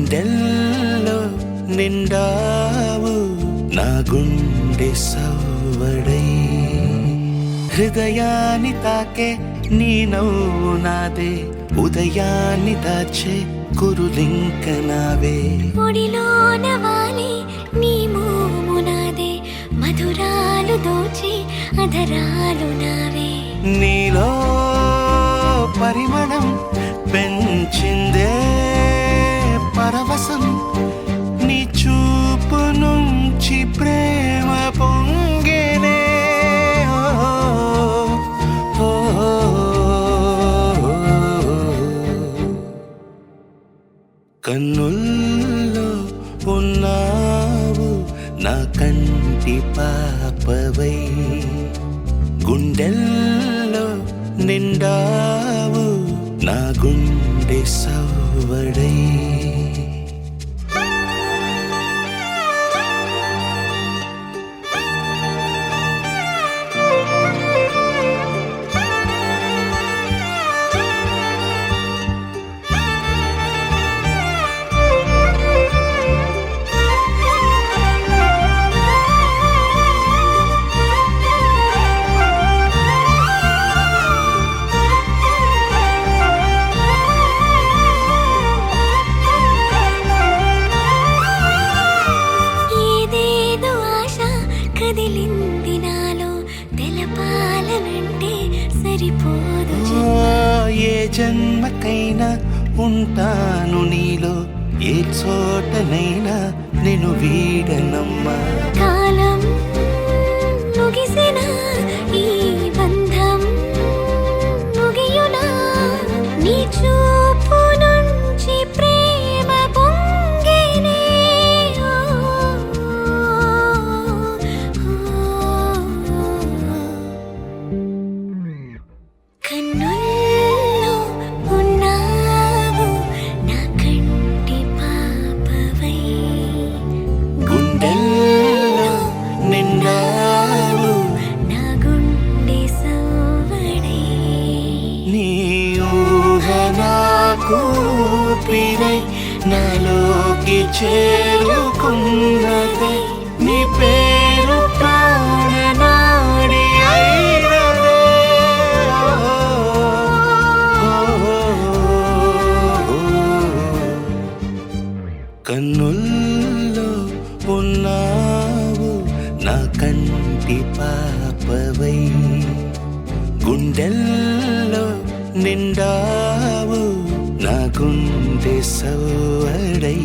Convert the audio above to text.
గుండెల్లో నిండావు నా గుండె సవ్వడై హృదయాన్ని తాకే నీ నవ్వు నాదే ఉదయాన్ని దాచే కురులింక నావే ఒడిలోన వాలి నీ మోము నాదే మధురాలు దోచి అధరాలు నావే నీలో పరిమళం పెంచిందే పరవశం నీ చూపు నుంచి ప్రేమ పొంగేనే కన్నుల్లో ఉన్నావు నా కంటి పాపవై గుండెల్లో నిండావు నా గుండె సవ్వడై కదిలింది నాలో తెలపాలనంటే సరిపోదు ఏ జన్మకైనా ఉంటాను నీలో ఏ చోటనైనా నేను వీడనమ్మా కాలం ముగిసిన ఈ బంధం ముగియునా నీ చూపు నుంచి ప్రేమ పొంగేనే కన్నుల్లో ఉన్నావు నా కంటి పాపవై గుండెల్లో నిండావు నా గుండె సవ్వడై నీ ఊహ నాకు ఊపిరై నాలోకి చేరుకున్నదే నీ పేరు ప్రాణనాడి అయినదే కన్నుల్లో ఉన్నావు నా కంటి పాపవై గుండెల్లో నిండావు నా గుండె సవ్వడై